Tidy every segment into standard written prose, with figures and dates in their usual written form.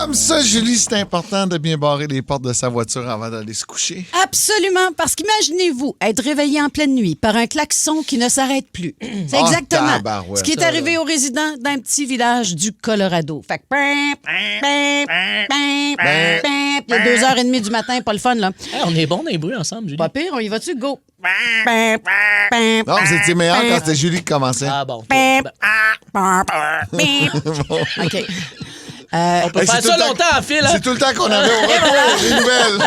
comme ça, Julie, c'est important de bien barrer les portes de sa voiture avant d'aller se coucher. Absolument, parce qu'imaginez-vous être réveillé en pleine nuit par un klaxon qui ne s'arrête plus. C'est exactement tabarouette. ce qui est arrivé aux résidents d'un petit village du Colorado. Fait que... Il est 2h30 du matin, pas le fun, là. Hey, on est bon dans les bruits ensemble, Julie. Pas pire, on y va-tu? Go! Non, c'était meilleur quand c'était Julie qui commençait. Ah bon. OK. On peut faire ça longtemps en fil. C'est tout le temps qu'on avait au retour des nouvelles.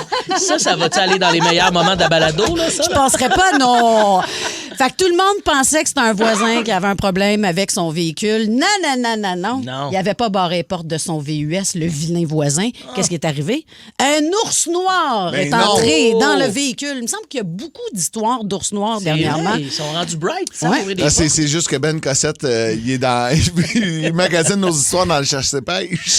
Ça va-tu aller dans les meilleurs moments de la balado, là, ça? Je penserais pas, non. Fait que tout le monde pensait que c'était un voisin qui avait un problème avec son véhicule. Non. Il avait pas barré les portes de son VUS, le vilain voisin. Qu'est-ce qui est arrivé? Un ours noir est entré dans le véhicule. Il me semble qu'il y a beaucoup d'histoires d'ours noirs dernièrement. Ils sont rendus bright, ça. Ouais. Là, c'est juste que Ben Cossette, il est dans. Il magasine nos histoires dans le cherche-pêche.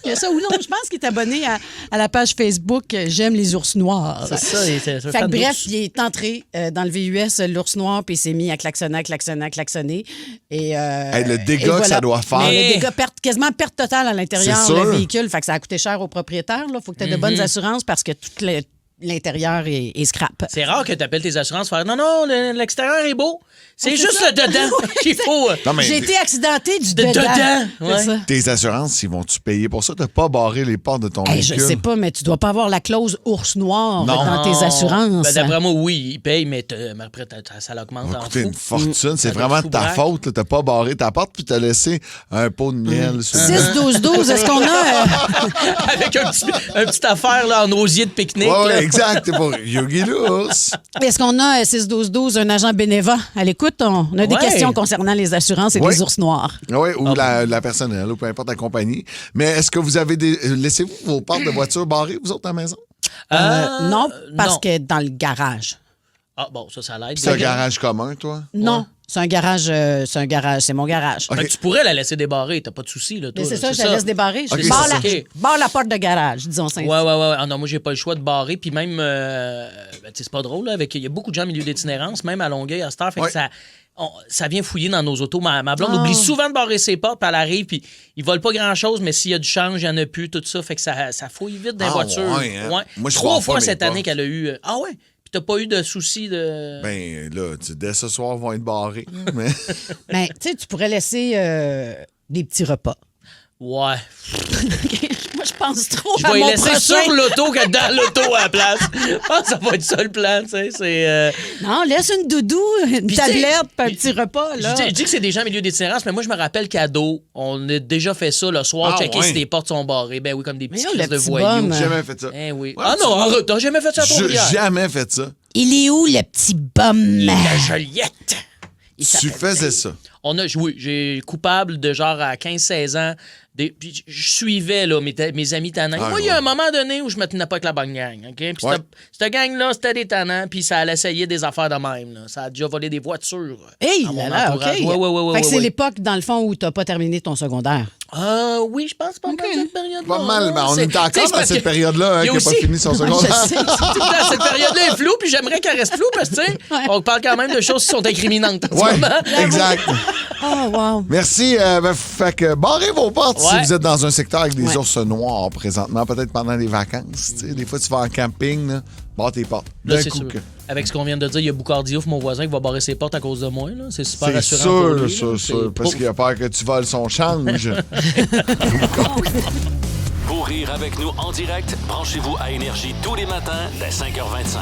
Il y a ça ou non, je pense qu'il est abonné à la page Facebook J'aime les ours noirs. C'est ça, c'est Fait que bref, il est entré dans le VUS, l'ours noir, puis il s'est mis à klaxonner. Et, le dégât et voilà. que ça doit faire. Mais le dégât, quasiment perte totale à l'intérieur, C'est sûr. le véhicule. Fait que ça a coûté cher au propriétaire. Il faut que tu aies de bonnes assurances parce que tout l'intérieur est scrap. C'est rare que tu appelles tes assurances faire non, l'extérieur est beau. C'est juste le dedans qu'il faut. Non, mais J'ai été accidenté du dedans. Ouais. C'est ça. tes assurances, ils vont-tu payer pour ça? T'as pas barré les portes de ton véhicule? Je sais pas, mais tu dois pas avoir la clause ours noir Non. dans tes assurances. Ben, d'après moi, oui, ils payent, mais après, ça l'augmente Ça en va coûter fou. une fortune. C'est Ça doit vraiment être de fou ta braque. faute. Là. T'as pas barré ta porte puis t'as laissé un pot de miel sur le 6-12-12, est-ce qu'on a... Avec un petit affaire là, en osier de pique-nique. Ouais, là. exact. C'est pour Yogi l'ours. Est-ce qu'on a 6-12-12, un agent bénévole à l'écoute? On a des Ouais. questions concernant les assurances et Ouais. les ours noirs. Oui, ou la personnelle, ou peu importe la compagnie. Mais est-ce que vous avez laissez-vous vos portes de voiture barrées, vous autres, à la maison? Non, parce non. que dans le garage. Ah bon, ça l'aide. C'est un garage commun, toi? Non, c'est un garage, c'est mon garage. OK. Ben, tu pourrais la laisser débarrer, t'as pas de souci. Là, toi, Mais c'est là, ça, je la laisse débarrer. OK, Je barre, c'est la, ça. je barre la porte de garage, disons ça. Ouais. Ah non, moi, j'ai pas le choix de barrer. Puis même, ben, tu sais, c'est pas drôle, là, il y a beaucoup de gens au milieu d'itinérance, même à Longueuil, à cette heure, fait que ça vient fouiller dans nos autos. Ma blonde oublie souvent de barrer ses portes, puis elle arrive, puis ils volent pas grand-chose, mais s'il y a du change, il y en a plus, tout ça. Fait que ça fouille vite dans les voitures. Ouais, hein? Ouais. Moi, je 3 barre fois pas mes cette année portes. qu'elle a eu. Ah ouais? Puis t'as pas eu de soucis de. Ben là, dès ce soir, ils vont être barrés. Mais... Mais tu sais, tu pourrais laisser des petits repas. Ouais. Moi, je pense trop Je à vais y mon laisser prochain. sur l'auto que dans l'auto à la place. Je pense que ça va être ça le plan, tu sais. C'est. Non, laisse une doudou, une Puis, tablette, tu sais, puis un petit repas, là. Je dis que c'est des gens au milieu d'itinérance, mais moi, je me rappelle qu'ado, on a déjà fait ça le soir, Ah, checker ouais. si les portes sont barrées. Ben oui, comme des petits là, crises le de petit voyous. bum. J'ai jamais fait ça. Eh oui. Ouais, Ah tu non, vois. arrête, t'as jamais fait ça à J'ai Trois-Rivières? jamais fait ça. Il est où, le petit bum? La Joliette. Il Tu s'appelle faisais Dave. ça. Oui, j'ai coupable de genre à 15-16 ans. Puis je suivais là, mes amis tannants. Ah, Moi, il y a ouais. un moment donné où je me tenais pas avec la bonne gang. OK? Puis Ouais. cette gang-là, c'était des tannants, puis ça allait essayer des affaires de même. Là. Ça a déjà volé des voitures. Hey, à mon là, OK. entourage. Ouais. Fait que c'est l'époque, dans le fond, où t'as pas terminé ton secondaire. Oui, je pense pas mal cette période-là. Pas mal. Ben, on C'est- est encore tu sais, c'est dans parce cette que période-là il y qui a n'a pas aussi- fini son Je secondaire. sais. tout le temps, cette période-là est floue, puis j'aimerais qu'elle reste floue parce que, tu sais, on parle quand même de choses qui sont incriminantes en ce Oui, moment. exact. Oh, wow. Merci. Fait que barrez vos portes si Ouais. vous êtes dans un secteur avec des Ouais. ours noirs présentement, peut-être pendant les vacances. Tu sais, des fois, tu vas en camping, là, barre tes portes. Là, D'un c'est coup sûr. que- Avec ce qu'on vient de dire, il y a Boucard Diouf, mon voisin, qui va barrer ses portes à cause de moi. Là. C'est super C'est rassurant sûr, pour lui. là. sûr, parce C'est- qu'il a peur que tu voles son change. Pour rire avec nous en direct, branchez-vous à Énergie tous les matins dès 5h25.